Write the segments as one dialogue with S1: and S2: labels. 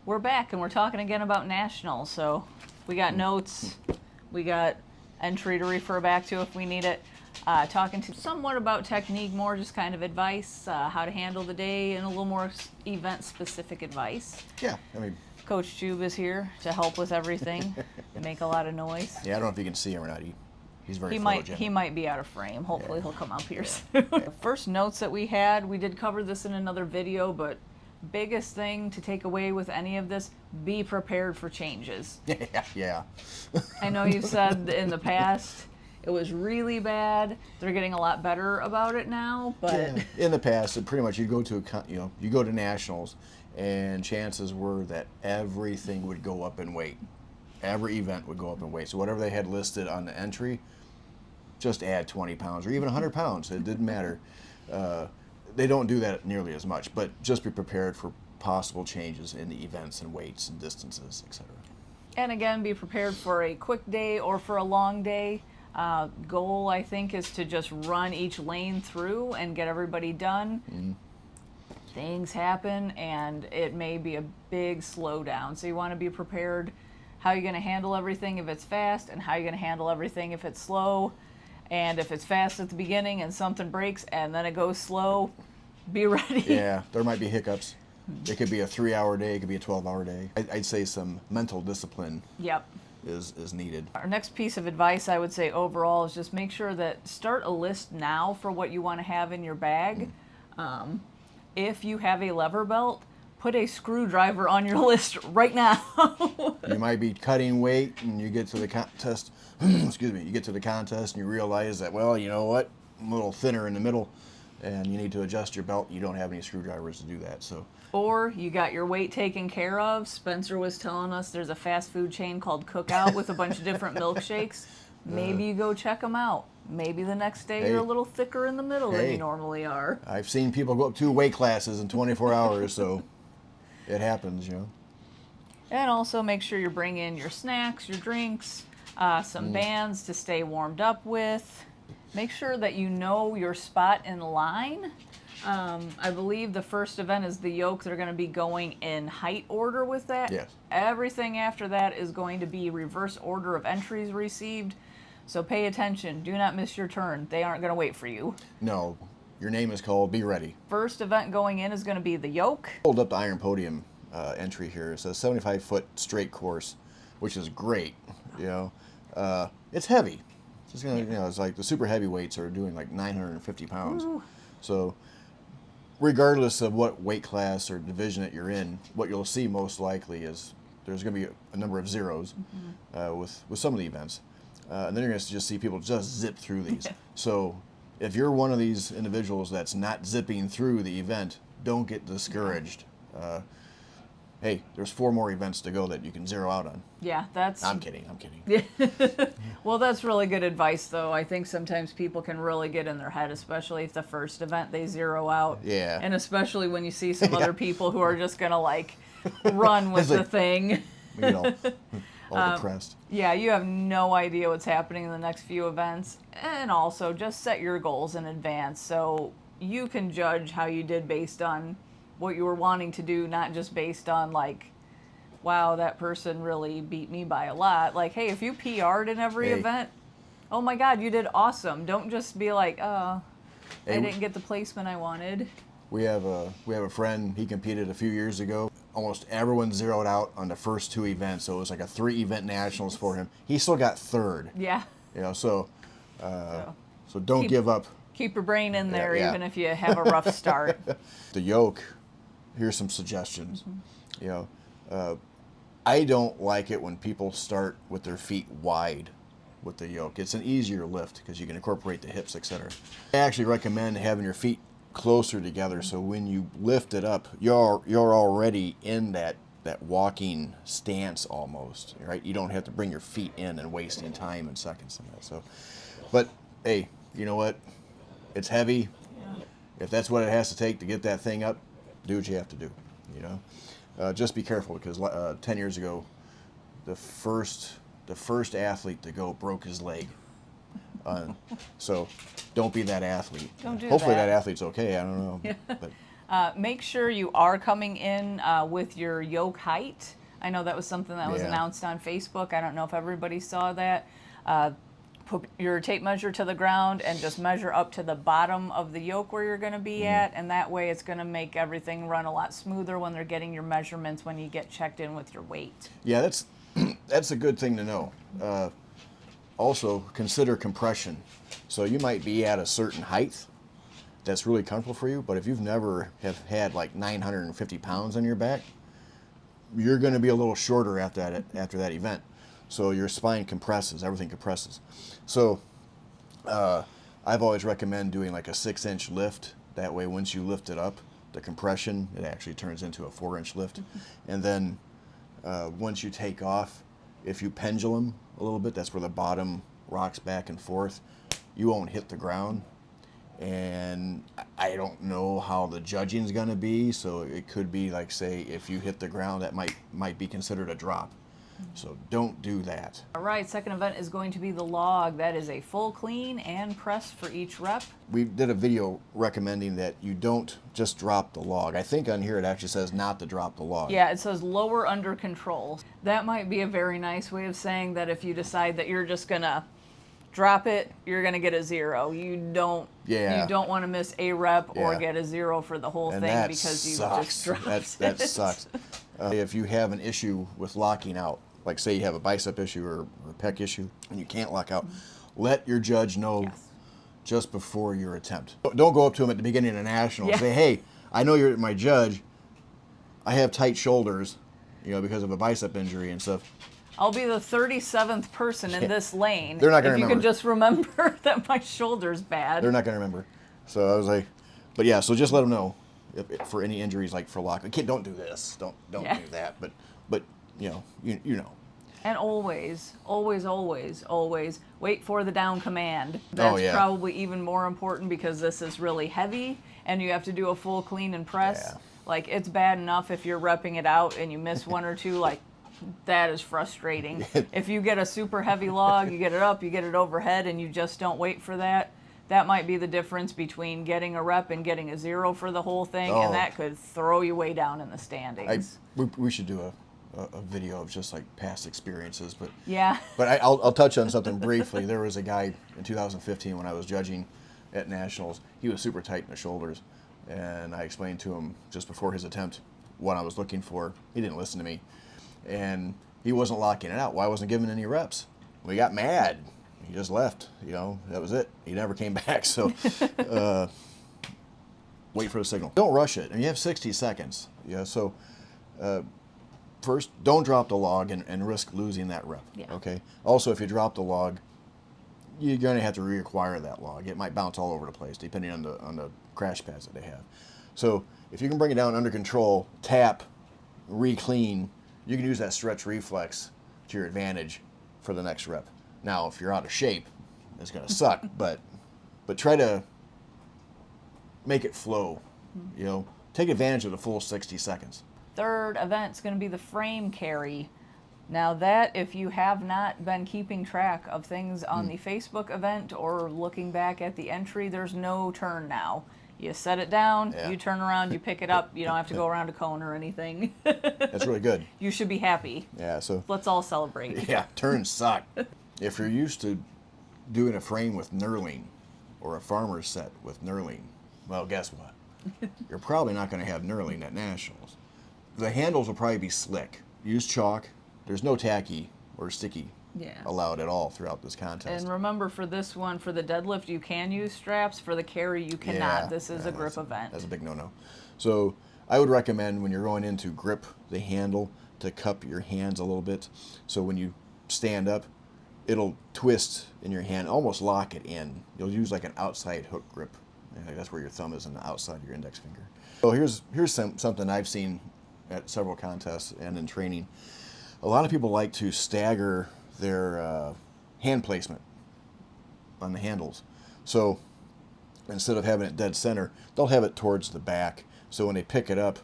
S1: We're back and we're talking again about nationals. So we got notes, we got entry to refer back to if we need it. Talking to somewhat about technique, more just kind of advice, how to handle the day, and a little more event-specific advice.
S2: Yeah, I mean,
S1: Coach Jube is here to help with everything and make a lot of noise.
S2: yeah, I don't know if you can see him or not. He's very photogenic.
S1: He might be out of frame. Hopefully he'll come up here soon. The first notes that we had, we did cover this in another video, but biggest thing to take away with any of this, be prepared for changes.
S2: Yeah.
S1: I know you've said in the past it was really bad. They're getting a lot better about it now, but
S2: Yeah. In the past, it pretty much you go to nationals, and chances were that everything would go up in weight. Every event would go up in weight. So whatever they had listed on the entry, just add 20 pounds or even 100 pounds. It didn't matter. They don't do that nearly as much, but just be prepared for possible changes in the events and weights and distances, etc.
S1: And again, be prepared for a quick day or for a long day. Goal, I think, is to just run each lane through and get everybody done.
S2: Mm-hmm.
S1: Things happen, and it may be a big slowdown. So you want to be prepared how you're going to handle everything if it's fast, and how you're going to handle everything if it's slow. And if it's fast at the beginning and something breaks and then it goes slow, be ready.
S2: Yeah, there might be hiccups. It could be a 3-hour day, it could be a 12-hour day. I'd say some mental discipline is needed.
S1: Our next piece of advice, I would say overall, is just make sure that start a list now for what you want to have in your bag. If you have a lever belt, put a screwdriver on your list right now.
S2: You might be cutting weight and you get to the contest, excuse me, you get to the contest and you realize that, well, you know what, I'm a little thinner in the middle and you need to adjust your belt. You don't have any screwdrivers to do that. So.
S1: Or you got your weight taken care of. Spencer was telling us there's a fast food chain called Cookout with a bunch of different milkshakes. Maybe you go check them out. Maybe the next day you're a little thicker in the middle than you normally are.
S2: I've seen people go up 2 weight classes in 24 hours, so it happens, you know.
S1: And also make sure you're bringing your snacks, your drinks, some bands to stay warmed up with. Make sure that you know your spot in line. I believe the first event is the Yoke. They're going to be going in height order with that.
S2: Yes.
S1: Everything after that is going to be reverse order of entries received. So pay attention. Do not miss your turn. They aren't going to wait for you.
S2: No. Your name is called. Be ready.
S1: First event going in is going to be the Yoke.
S2: Hold up the Iron Podium entry here. It says 75-foot straight course, which is great. You know, it's heavy. It's just gonna, you know, it's like the super heavyweights are doing like 950 pounds.
S1: Ooh.
S2: So, regardless of what weight class or division that you're in, what you'll see most likely is there's going to be a number of zeros with some of the events, and then you're going to just see people just zip through these. So, if you're one of these individuals that's not zipping through the event, don't get discouraged. Hey, there's 4 more events to go that you can zero out on.
S1: Yeah, that's...
S2: I'm kidding.
S1: Well, that's really good advice, though. I think sometimes people can really get in their head, especially if the first event they zero out.
S2: Yeah.
S1: And especially when you see some other people who are just going to, like, run with the thing.
S2: You know, all depressed.
S1: Yeah, you have no idea what's happening in the next few events. And also, just set your goals in advance so you can judge how you did based on what you were wanting to do, not just based on, like, wow, that person really beat me by a lot. Like, hey, if you PR'd in every event, oh my God, you did awesome. Don't just be like, I didn't get the placement I wanted.
S2: We have a friend, he competed a few years ago. Almost everyone zeroed out on the first 2 events, so it was like a 3-event nationals for him. He still got 3rd.
S1: Yeah.
S2: You know, so don't give up.
S1: Keep your brain in there, even if you have a rough start.
S2: The Yoke, here's some suggestions. You know, I don't like it when people start with their feet wide with the Yoke. It's an easier lift because you can incorporate the hips, etc. I actually recommend having your feet closer together, so when you lift it up, you're already in that walking stance almost, right? You don't have to bring your feet in and wasting time and seconds in that. So, but hey, you know what? It's heavy. Yeah. If that's what it has to take to get that thing up, do what you have to do. You know, just be careful because 10 years ago, the first athlete to go broke his leg. So don't be that athlete.
S1: Don't do
S2: Hopefully
S1: that
S2: athlete's okay. I don't know.
S1: Yeah.
S2: But
S1: Make sure you are coming in with your yoke height. I know that was something that was
S2: Yeah.
S1: announced on Facebook. I don't know if everybody saw that. Put your tape measure to the ground and just measure up to the bottom of the yoke where you're going to be at, and that way it's going to make everything run a lot smoother when they're getting your measurements when you get checked in with your weight.
S2: Yeah, that's that's a good thing to know. Also, consider compression. So you might be at a certain height that's really comfortable for you, but if you've never have had like 950 pounds on your back, you're going to be a little shorter after that event. So your spine compresses, everything compresses. So I've always recommend doing like a 6-inch lift. That way, once you lift it up, the compression, it actually turns into a 4-inch lift. And then once you take off, if you pendulum a little bit, that's where the bottom rocks back and forth, you won't hit the ground. And I don't know how the judging's going to be, so it could be like, say, if you hit the ground, that might be considered a drop. So don't do that.
S1: All right, second event is going to be the log. That is a full clean and press for each rep.
S2: We did a video recommending that you don't just drop the log. I think on here it actually says not to drop the log.
S1: Yeah, it says lower under control. That might be a very nice way of saying that if you decide that you're just gonna drop it, you're gonna get a 0. You don't want to miss a rep or get a 0 for the whole
S2: And
S1: thing
S2: that
S1: because you
S2: sucks.
S1: just dropped
S2: That
S1: it.
S2: sucks. If you have an issue with locking out, like say you have a bicep issue or a pec issue and you can't lock out, let your judge know just before your attempt. Don't go up to him at the beginning of nationals and say, hey, I know you're my judge. I have tight shoulders, because of a bicep injury and stuff.
S1: I'll be the 37th person in this lane.
S2: They're not going to remember.
S1: If you can just remember that my shoulder's bad.
S2: They're not going to remember. So I was like, but yeah, so just let them know if for any injuries, like for lock. Kid, don't do this. Don't do that. But you know.
S1: And always wait for the down command. That's probably even more important because this is really heavy and you have to do a full clean and press.
S2: Yeah.
S1: Like, it's bad enough if you're repping it out and you miss one or two, like, that is frustrating. If you get a super heavy log, you get it up, you get it overhead, and you just don't wait for that, that might be the difference between getting a rep and getting a 0 for the whole thing, and that could throw you way down in the standings.
S2: We should do a video of just like past experiences, but
S1: But
S2: I'll touch on something briefly. There was a guy in 2015 when I was judging at nationals. He was super tight in the shoulders, and I explained to him just before his attempt what I was looking for. He didn't listen to me, and he wasn't locking it out. Well, I wasn't giving any reps. We got mad. He just left. That was it. He never came back. So wait for the signal. Don't rush it. And you have 60 seconds. So first, don't drop the log and risk losing that rep. Okay. Also, if you drop the log, you're going to have to reacquire that log. It might bounce all over the place depending on the crash pads that they have. So if you can bring it down under control, tap, re-clean, you can use that stretch reflex to your advantage for the next rep. Now, if you're out of shape, it's going to suck, but try to make it flow. Take advantage of the full 60 seconds.
S1: third event's going to be the frame carry. Now that, if you have not been keeping track of things on the Facebook event or looking back at the entry, there's no turn now. You set it down, you turn around, you pick it up. You don't have to go around a cone or anything.
S2: That's really good.
S1: You should be happy.
S2: Yeah, so
S1: let's all celebrate.
S2: Yeah, turns suck. If you're used to doing a frame with knurling or a farmer's set with knurling, well, guess what? You're probably not going to have knurling at nationals. The handles will probably be slick. Use chalk. There's no tacky or sticky allowed at all throughout this contest.
S1: And remember, for this one, for the deadlift, you can use straps. For the carry, you cannot. This is a grip event.
S2: That's a big no-no. So I would recommend when you're going in to grip the handle to cup your hands a little bit. So when you stand up, it'll twist in your hand, almost lock it in. You'll use like an outside hook grip. That's where your thumb is on the outside of your index finger. So here's something I've seen at several contests and in training. A lot of people like to stagger their hand placement on the handles. So instead of having it dead center, they'll have it towards the back. So when they pick it up,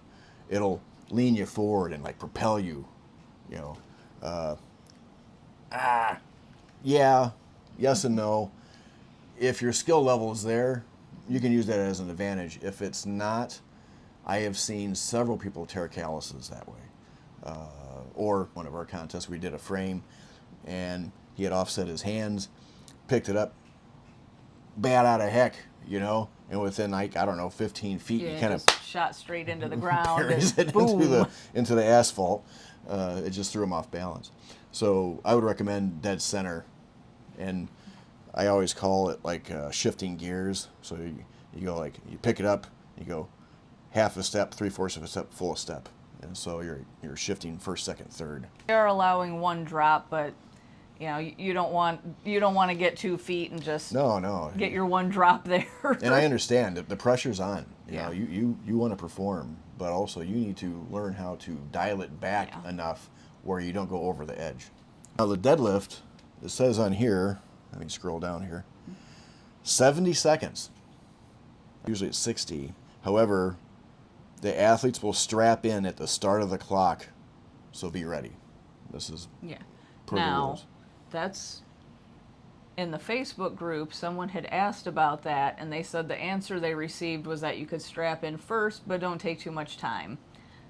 S2: it'll lean you forward and like propel you. Yes and no. If your skill level is there, you can use that as an advantage. If it's not, I have seen several people tear calluses that way. Or one of our contests, we did a frame, and he had offset his hands, picked it up, bad out of heck, you know, and within like, I don't know, 15 feet,
S1: Yeah,
S2: he kind of
S1: just shot straight into the ground
S2: buries
S1: and
S2: it
S1: boom.
S2: into the asphalt. It just threw him off balance. So I would recommend dead center, and I always call it like shifting gears. So you go like, you pick it up, you go half a step, 3/4 of a step, full step. And so you're shifting first, second, third.
S1: They are allowing one drop, but you know, you don't want to get 2 feet and just
S2: No.
S1: get your one drop there.
S2: And I understand that the pressure's on. You
S1: Yeah.
S2: know, you want to perform, but also you need to learn how to dial it back
S1: Yeah.
S2: enough where you don't go over the edge. Now the deadlift, it says on here, let me scroll down here, 70 seconds. Usually it's 60. However, the athletes will strap in at the start of the clock, so be ready. This is
S1: Yeah.
S2: per the
S1: Now,
S2: rules.
S1: that's in the Facebook group. Someone had asked about that, and they said the answer they received was that you could strap in first, but don't take too much time.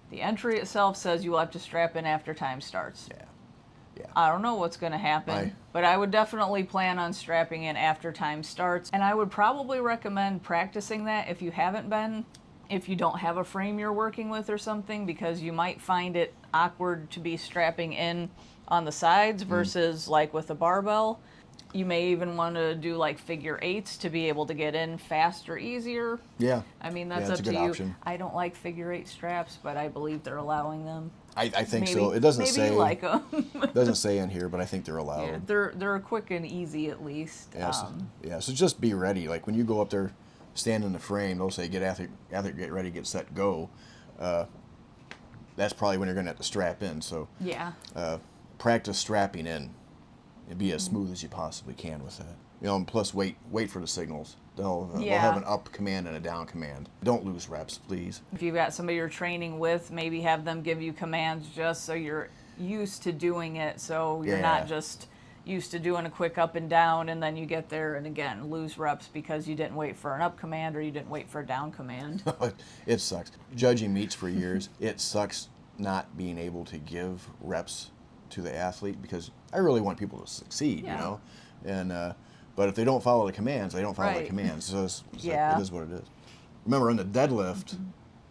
S1: The entry itself says you will have to strap in after time starts.
S2: Yeah.
S1: I don't know what's going to happen, but I would definitely plan on strapping in after time starts. And I would probably recommend practicing that if you haven't been, if you don't have a frame you're working with or something, because you might find it awkward to be strapping in on the sides versus like with a barbell. You may even want to do like figure eights to be able to get in faster, easier.
S2: Yeah.
S1: I mean,
S2: Yeah,
S1: that's
S2: it's
S1: up
S2: a
S1: to
S2: good
S1: you.
S2: option.
S1: I don't like figure eight straps, but I believe they're allowing them.
S2: I think
S1: Maybe,
S2: so. It doesn't
S1: maybe
S2: say.
S1: you like them.
S2: Doesn't say in here, but I think they're allowed.
S1: Yeah, they're quick and easy at least.
S2: Yeah, so just be ready. Like when you go up there, stand in the frame, they'll say, get athlete, get ready, get set, go. That's probably when you're going to have to strap in. So
S1: Yeah.
S2: practice strapping in and be as smooth as you possibly can with that. You know, and plus wait for the signals. They'll have an up command and a down command. Don't lose reps, please.
S1: If you've got somebody you're training with, maybe have them give you commands just so you're used to doing it, so you're not just used to doing a quick up and down and then you get there and again lose reps because you didn't wait for an up command or you didn't wait for a down command.
S2: It sucks. Judging meets for years, it sucks not being able to give reps to the athlete because I really want people to succeed, you know? And but if they don't follow the commands, they don't follow the commands. So it's like, it is what it is. Remember, in the deadlift,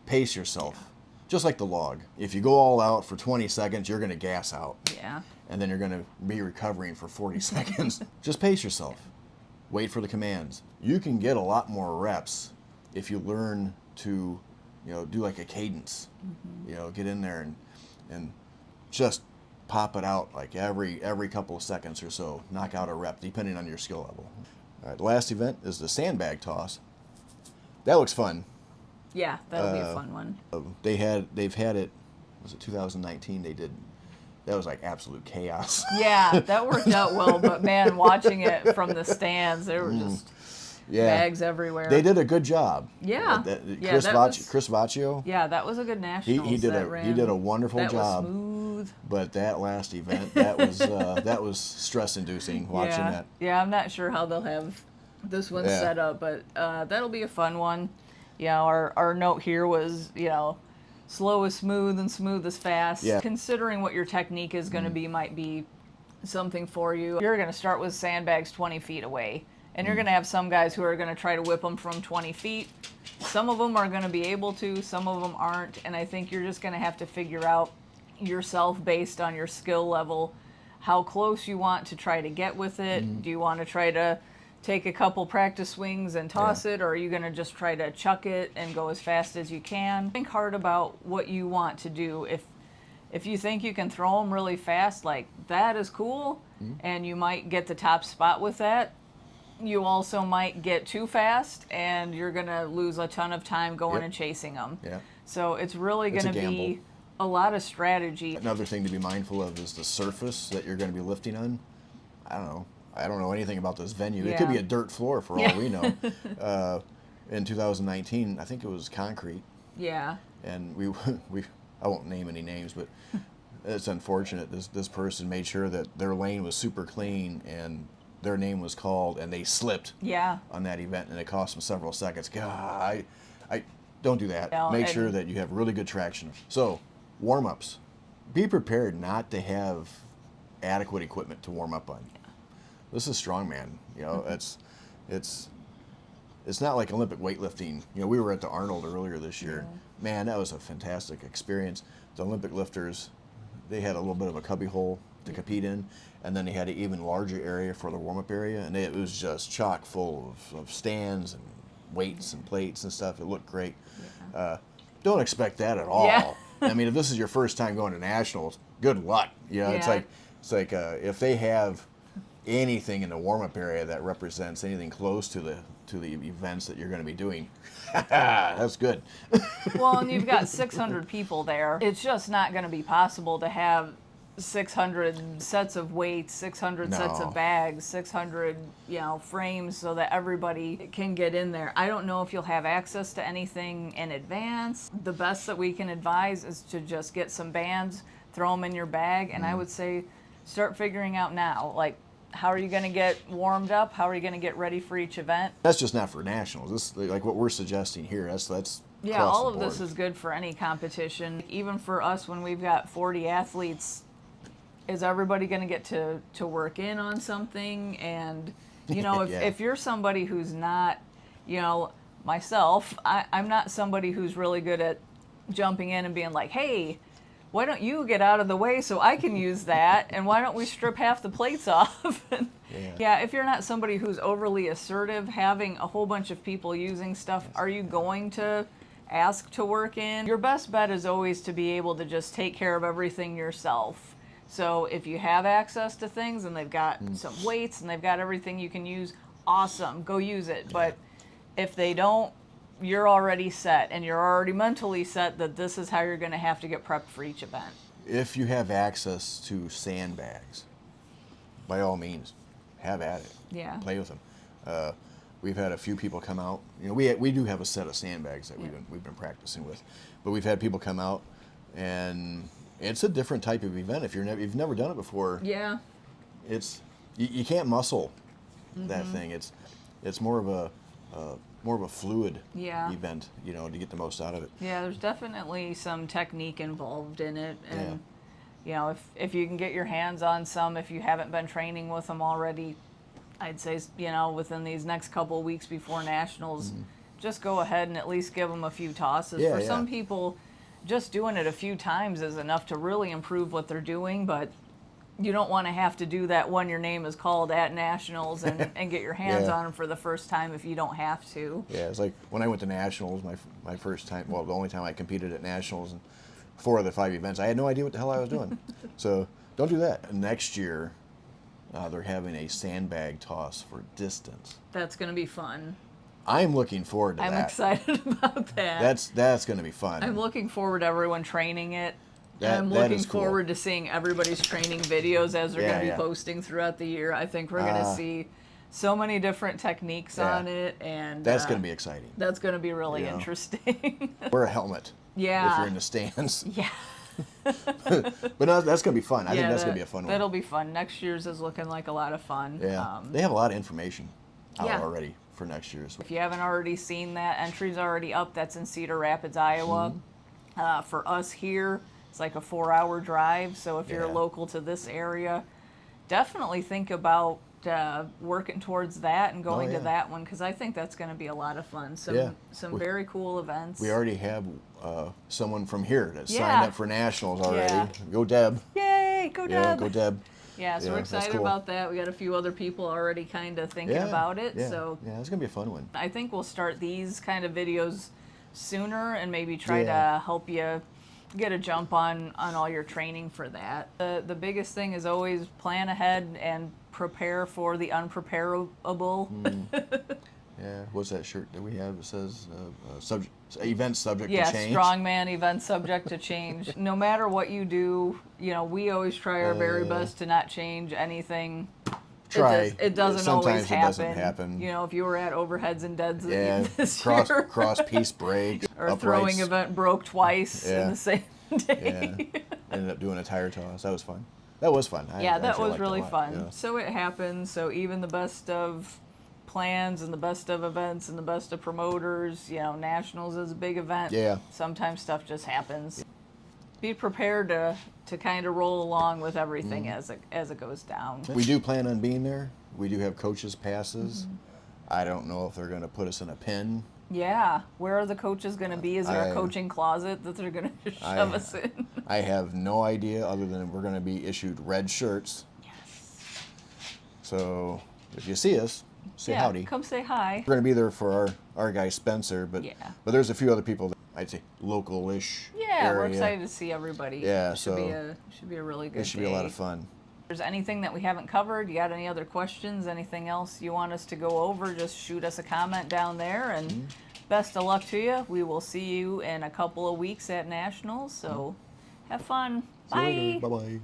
S2: pace yourself. Just like the log. If you go all out for 20 seconds, you're going to gas out.
S1: Yeah.
S2: And then you're going to be recovering for 40 seconds. Just pace yourself. Wait for the commands. You can get a lot more reps if you learn to, do like a cadence. Get in there and just pop it out like every couple of seconds or so. Knock out a rep, depending on your skill level. All right, the last event is the Sandbag Toss. That looks fun.
S1: Yeah, that'll be a fun one.
S2: They've had it. Was it 2019? They did. That was like absolute chaos.
S1: Yeah, that worked out well, but man, watching it from the stands, there were just bags everywhere.
S2: They did a good job.
S1: Yeah.
S2: Chris Vaccio.
S1: Yeah, that was a good nationals.
S2: He did a wonderful job.
S1: That was smooth.
S2: But that last event, that was stress inducing watching that.
S1: Yeah, I'm not sure how they'll have this one set up, but that'll be a fun one. Our note here was, slow is smooth and smooth is fast.
S2: Yeah.
S1: Considering what your technique is going to be might be something for you. You're going to start with sandbags 20 feet away. And you're going to have some guys who are going to try to whip them from 20 feet. Some of them are going to be able to, some of them aren't. And I think you're just going to have to figure out yourself based on your skill level, how close you want to try to get with it. Do you want to try to take a couple practice swings and toss it, or are you going to just try to chuck it and go as fast as you can? Think hard about what you want to do. If you think you can throw them really fast, like that is cool, and you might get the top spot with that. You also might get too fast, and you're going to lose a ton of time going and chasing them. Yeah. So it's really going to be a lot of strategy.
S2: Another thing to be mindful of is the surface that you're going to be lifting on. I don't know anything about this venue. It could be a dirt floor for all we know. In 2019, I think it was concrete.
S1: Yeah.
S2: And I won't name any names, but it's unfortunate. This person made sure that their lane was super clean and their name was called, and they slipped on that event, and it cost them several seconds. God, don't do that.
S1: No,
S2: Make
S1: and-
S2: sure that you have really good traction. So, warm-ups. Be prepared not to have adequate equipment to warm up on. This is strongman. You know, it's not like Olympic weightlifting. You know, we were at the Arnold earlier this year. Man, that was a fantastic experience. The Olympic lifters, they had a little bit of a cubby hole to compete in, and then they had an even larger area for the warm-up area, and it was just chock full of stands and weights and plates and stuff. It looked great. Don't expect that at all.
S1: Yeah.
S2: I mean, if this is your first time going to nationals, good luck. You know, it's like if they have anything in the warm-up area that represents anything close to the events that you're going to be doing, that's good.
S1: Well, and you've got 600 people there. It's just not going to be possible to have 600 sets of weights, 600 sets
S2: No.
S1: of bags, 600, frames so that everybody can get in there. I don't know if you'll have access to anything in advance. The best that we can advise is to just get some bands, throw them in your bag, and I would say start figuring out now, like, how are you going to get warmed up? How are you going to get ready for each event?
S2: That's just not for nationals. This, like what we're suggesting here, that's
S1: Yeah,
S2: across
S1: all
S2: the
S1: of this
S2: board.
S1: is good for any competition. Even for us, when we've got 40 athletes, is everybody going to get to work in on something? And,
S2: Yeah.
S1: if you're somebody who's not, myself, I'm not somebody who's really good at jumping in and being like, hey, why don't you get out of the way so I can use that? And why don't we strip half the plates off? Yeah, if you're not somebody who's overly assertive, having a whole bunch of people using stuff, are you going to ask to work in? Your best bet is always to be able to just take care of everything yourself. So if you have access to things and they've got some weights and they've got everything you can use, awesome, go use it. But if they don't, you're already set, and you're already mentally set that this is how you're going to have to get prepped for each event.
S2: If you have access to sandbags, by all means, have at it.
S1: Yeah.
S2: Play with them. We've had a few people come out. You know, we do have a set of sandbags that we've been practicing with, but we've had people come out, and it's a different type of event. If you've never done it before,
S1: Yeah.
S2: it's you can't muscle that thing. It's more of a fluid event, to get the most out of it.
S1: Yeah, there's definitely some technique involved in it, and if you can get your hands on some, if you haven't been training with them already, I'd say within these next couple of weeks before nationals, just go ahead and at least give them a few tosses. For some people, just doing it a few times is enough to really improve what they're doing, but you don't want to have to do that when your name is called at nationals and get your hands on them for the first time if you don't have to.
S2: Yeah, it's like when I went to nationals, my first time, well, the only time I competed at nationals, and 4 of the 5 events, I had no idea what the hell I was doing. So don't do that. Next year, they're having a sandbag toss for distance.
S1: That's going to be fun.
S2: I'm looking forward to
S1: I'm
S2: that.
S1: excited about that.
S2: That's going to be fun.
S1: I'm looking forward to everyone training it.
S2: That
S1: I'm looking
S2: is cool.
S1: forward to seeing everybody's training videos as they're going to be posting throughout the year. I think we're going to see so many different techniques on it, and
S2: that's going to be exciting.
S1: That's going to be really interesting.
S2: Wear a helmet.
S1: Yeah.
S2: If you're in the stands.
S1: Yeah.
S2: But no, that's going to be fun. I think that's going to be a fun one.
S1: That'll be fun. Next year's is looking like a lot of fun.
S2: Yeah. They have a lot of information out already for next year's.
S1: If you haven't already seen that, entry's already up. That's in Cedar Rapids, Iowa. For us here, it's like a 4-hour drive. So if you're local to this area, definitely think about working towards that and going to that one, because I think that's going to be a lot of fun. Some very cool events.
S2: We already have someone from here that signed up for nationals already.
S1: Yeah.
S2: Go Deb.
S1: Yay, go Deb.
S2: Go Deb.
S1: Yeah, so we're excited about that. We got a few other people already kind of thinking about it.
S2: Yeah.
S1: So
S2: yeah, it's going to be a fun one.
S1: I think we'll start these kind of videos sooner and maybe try to help you get a jump on all your training for that. The biggest thing is always plan ahead and prepare for the unpreparable.
S2: Yeah, what's that shirt that we have? It says event subject to change.
S1: Yeah, Strongman event subject to change. No matter what you do, we always try our very best to not change anything. It doesn't always happen.
S2: Sometimes it doesn't happen.
S1: If you were at overheads and deads this
S2: cross
S1: year.
S2: cross piece break.
S1: Or
S2: uprights.
S1: throwing event broke twice in the same day.
S2: Yeah. Ended up doing a tire toss. That was fun. That was fun.
S1: That was really
S2: liked it a lot.
S1: fun.
S2: Yeah.
S1: So it happens. So even the best of plans and the best of events and the best of promoters. You know, Nationals is a big event.
S2: Yeah.
S1: Sometimes stuff just happens. Be prepared to kind of roll along with everything as it goes down.
S2: We do plan on being there. We do have coaches' passes. I don't know if they're going to put us in a pen.
S1: Yeah, where are the coaches going to be? Is there a
S2: I-
S1: coaching closet that they're going to shove us in?
S2: I have no idea other than we're going to be issued red shirts.
S1: Yes.
S2: So if you see us, say howdy.
S1: Come say hi.
S2: We're going to be there for our guy Spencer, but there's a few other people that I'd say local-ish
S1: Yeah,
S2: area.
S1: we're excited to see everybody.
S2: Yeah,
S1: it should be a really good day.
S2: It should be a lot of fun.
S1: If there's anything that we haven't covered, you got any other questions, anything else you want us to go over, just shoot us a comment down there, and best of luck to you. We will see you in a couple of weeks at Nationals, so have fun.
S2: See you
S1: Bye.
S2: later. Bye-bye.